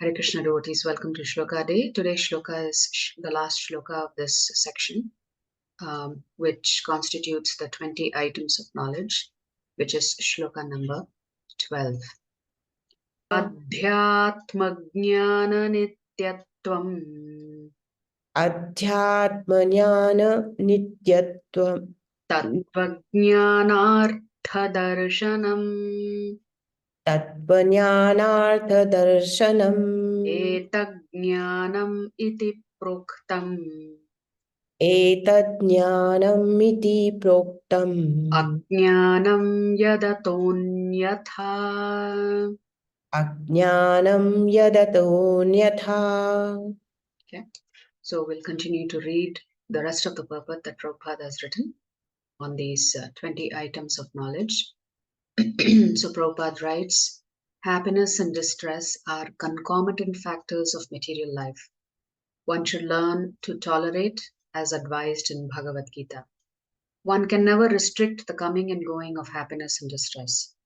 Hare Krishna devotees, welcome to Shloka Day. Today's Shloka is the last Shloka of this section, which constitutes the 20 items of knowledge, which is Shloka number 12. Adhyatma Jnana Nityatvam Adhyatma Jnana Nityatvam Tattva Jnanartha Darshanam Tattva Jnanartha Darshanam Etad Jnanam iti Proktam Etad Jnanam iti Proktam Ajnanam Yadatonyatha. Ajnanam Yadatonyatha. Okay, so we'll continue to read the rest of the purport that Prabhupada has written on these 20 items of knowledge. So Prabhupada writes, happiness and distress are concomitant factors of material life. One should learn to tolerate as advised in Bhagavad Gita. One can never restrict the coming and going of happiness and distress.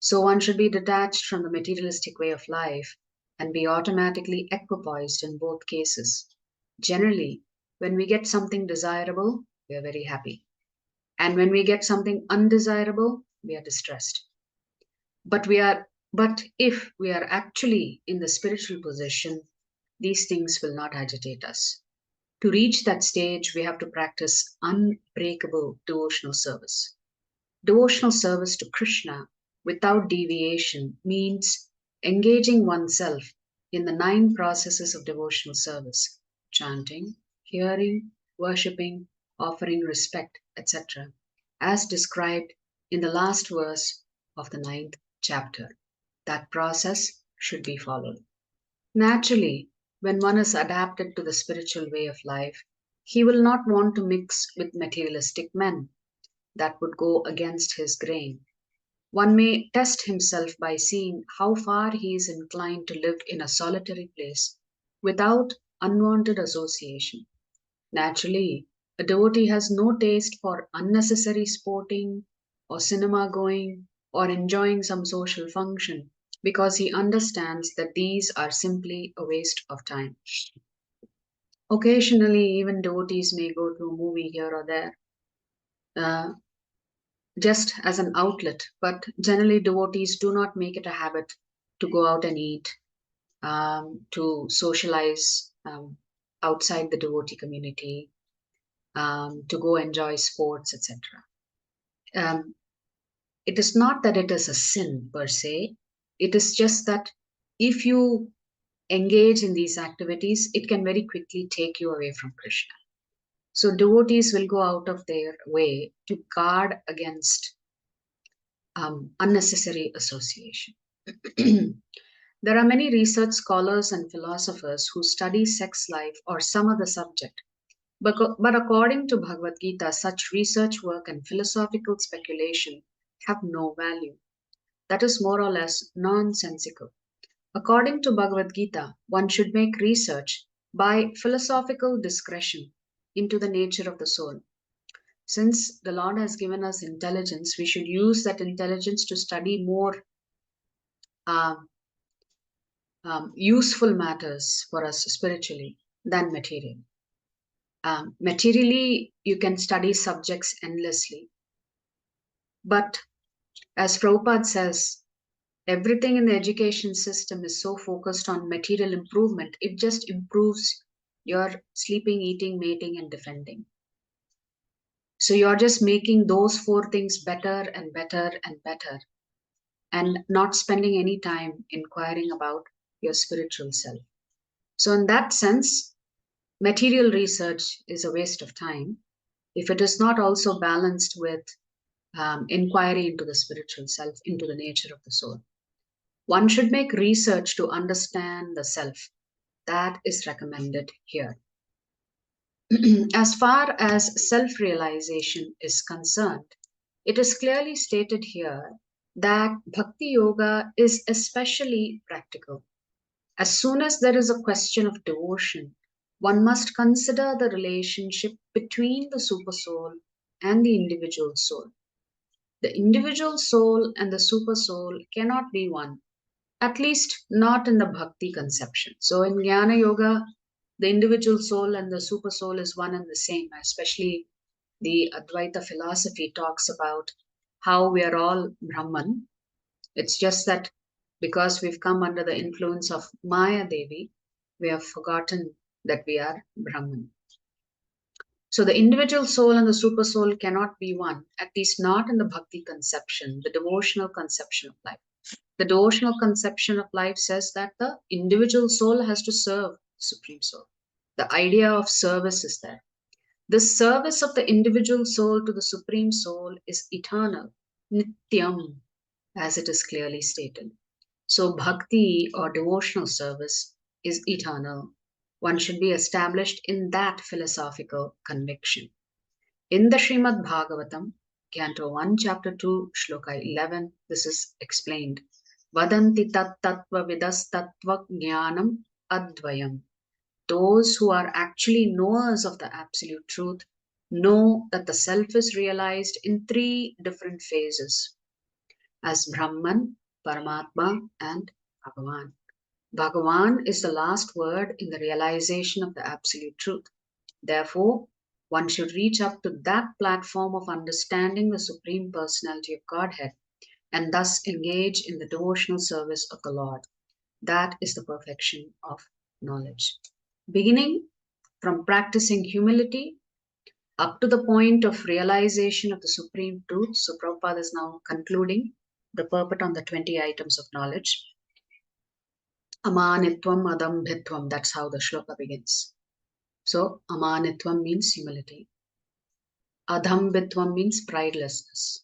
So one should be detached from the materialistic way of life and be automatically equipoised in both cases. Generally, when we get something desirable, we are very happy. And when we get something undesirable, we are distressed. But if we are actually in the spiritual position, these things will not agitate us. To reach that stage, we have to practice unbreakable devotional service. Devotional service to Krishna without deviation means engaging oneself in the 9 processes of devotional service: chanting, hearing, worshipping, offering respect, etc., as described in the last verse of the 9th chapter. That process should be followed. Naturally, when one is adapted to the spiritual way of life, he will not want to mix with materialistic men. That would go against his grain. One may test himself by seeing how far he is inclined to live in a solitary place without unwanted association. Naturally, a devotee has no taste for unnecessary sporting or cinema going or enjoying some social function because he understands that these are simply a waste of time. Occasionally, even devotees may go to a movie here or there, just as an outlet, but generally devotees do not make it a habit to go out and eat, to socialize outside the devotee community, to go enjoy sports, etc. It is not that it is a sin per se, it is just that if you engage in these activities, it can very quickly take you away from Krishna. So devotees will go out of their way to guard against unnecessary association. There are many research scholars and philosophers who study sex life or some other subject. But according to Bhagavad Gita, such research work and philosophical speculation have no value. That is more or less nonsensical. According to Bhagavad Gita, one should make research by philosophical discretion into the nature of the soul. Since the Lord has given us intelligence, we should use that intelligence to study more useful matters for us spiritually than material. Materially, you can study subjects endlessly. But as Prabhupada says, everything in the education system is so focused on material improvement, it just improves your sleeping, eating, mating, and defending. So you're just making those 4 things better and better and better, and not spending any time inquiring about your spiritual self. So in that sense, material research is a waste of time if it is not also balanced with inquiry into the spiritual self, into the nature of the soul. One should make research to understand the self. That is recommended here. As far as self-realization is concerned, it is clearly stated here that Bhakti Yoga is especially practical. As soon as there is a question of devotion, one must consider the relationship between the supersoul and the individual soul. The individual soul and the supersoul cannot be one. at least not in the bhakti conception. So in Jnana Yoga, the individual soul and the super soul is one and the same, especially the Advaita philosophy talks about how we are all Brahman. It's just that because we've come under the influence of Maya Devi, we have forgotten that we are Brahman. So the individual soul and the super soul cannot be one, at least not in the bhakti conception, the devotional conception of life. The devotional conception of life says that the individual soul has to serve the Supreme Soul. The idea of service is there. The service of the individual soul to the Supreme Soul is eternal, nityam, as it is clearly stated. So bhakti or devotional service is eternal. One should be established in that philosophical conviction. In the Srimad Bhagavatam, Canto 1, Chapter 2, Shloka 11, this is explained. Vadanti tat tattva vidas tattva jnanam advayam. Those who are actually knowers of the absolute truth know that the self is realized in three different phases as Brahman, Paramatma, and Bhagavan. Bhagavan is the last word in the realization of the absolute truth. Therefore, one should reach up to that platform of understanding the Supreme Personality of Godhead and thus engage in the devotional service of the Lord. That is the perfection of knowledge. Beginning from practicing humility up to the point of realization of the Supreme Truth. So Prabhupada is now concluding the purport on the 20 items of knowledge. Amanitvam adambhitvam, that's how the shloka begins. So amanitvam means humility. Adambhitvam means pridelessness.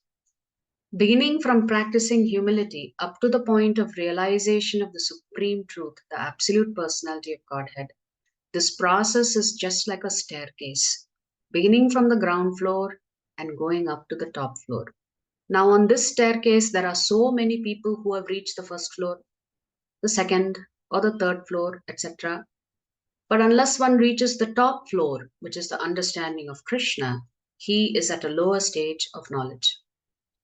Beginning from practicing humility up to the point of realization of the Supreme Truth, the absolute personality of Godhead, this process is just like a staircase, beginning from the ground floor and going up to the top floor. Now, on this staircase, there are so many people who have reached the first floor, the second, or the third floor, etc. But unless one reaches the top floor, which is the understanding of Krishna, he is at a lower stage of knowledge.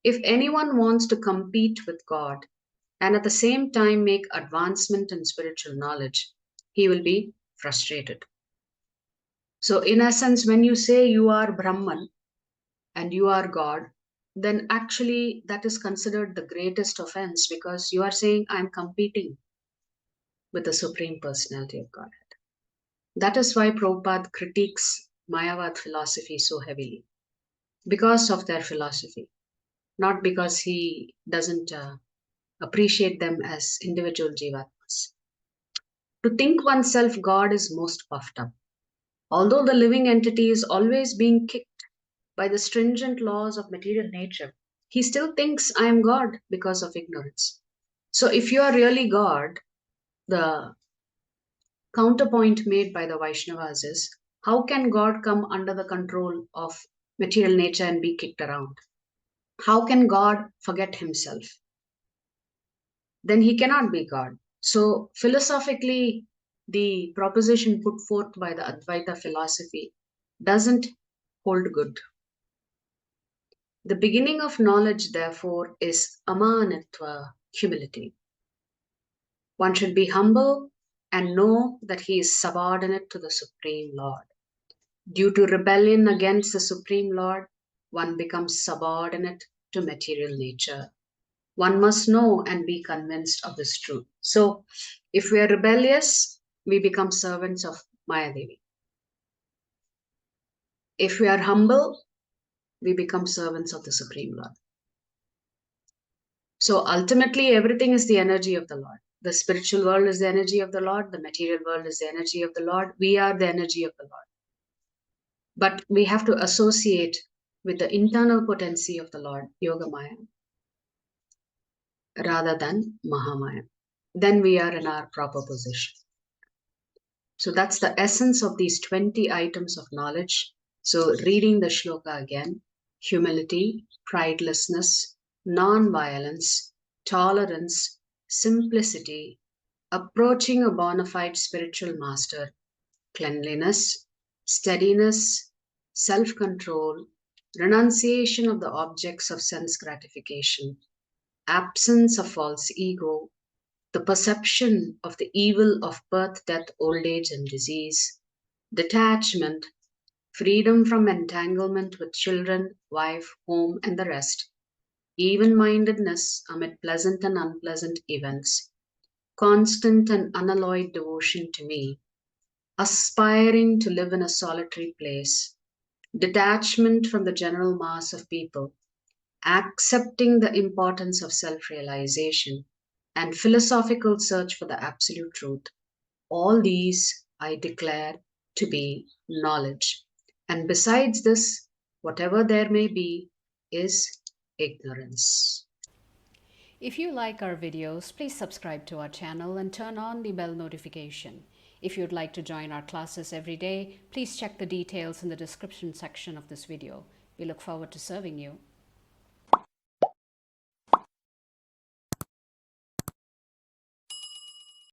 If anyone wants to compete with God and at the same time make advancement in spiritual knowledge, he will be frustrated. So, in essence, when you say you are Brahman and you are God, then actually that is considered the greatest offense because you are saying, I'm competing with the Supreme Personality of Godhead. That is why Prabhupada critiques Mayavad philosophy so heavily, because of their philosophy, not because he doesn't appreciate them as individual jivatmas. To think oneself God is most puffed up. Although the living entity is always being kicked by the stringent laws of material nature, he still thinks I am God because of ignorance. So if you are really God, the counterpoint made by the Vaishnavas is, how can God come under the control of material nature and be kicked around? How can God forget himself? Then he cannot be God. So philosophically, the proposition put forth by the Advaita philosophy doesn't hold good. The beginning of knowledge, therefore, is amanitva, humility. One should be humble and know that he is subordinate to the Supreme Lord. Due to rebellion against the Supreme Lord, one becomes subordinate to material nature. One must know and be convinced of this truth. So, if we are rebellious, we become servants of Maya Devi. If we are humble, we become servants of the Supreme Lord. So, ultimately, everything is the energy of the Lord. The spiritual world is the energy of the Lord. The material world is the energy of the Lord. We are the energy of the Lord. But we have to associate with the internal potency of the Lord, Yogamaya, rather than Mahamaya. Then we are in our proper position. So that's the essence of these 20 items of knowledge. So reading the shloka again: humility, pridelessness, non-violence, tolerance, simplicity, approaching a bona fide spiritual master, cleanliness, steadiness, self-control, renunciation of the objects of sense gratification, absence of false ego, the perception of the evil of birth, death, old age, and disease, detachment, freedom from entanglement with children, wife, home, and the rest, even mindedness amid pleasant and unpleasant events, constant and unalloyed devotion to me, aspiring to live in a solitary place, detachment from the general mass of people, accepting the importance of self realization, and philosophical search for the absolute truth. All these I declare to be knowledge. And besides this, whatever there may be is ignorance. If you like our videos, please subscribe to our channel and turn on the bell notification. If you'd like to join our classes every day, please check the details in the description section of this video. We look forward to serving you.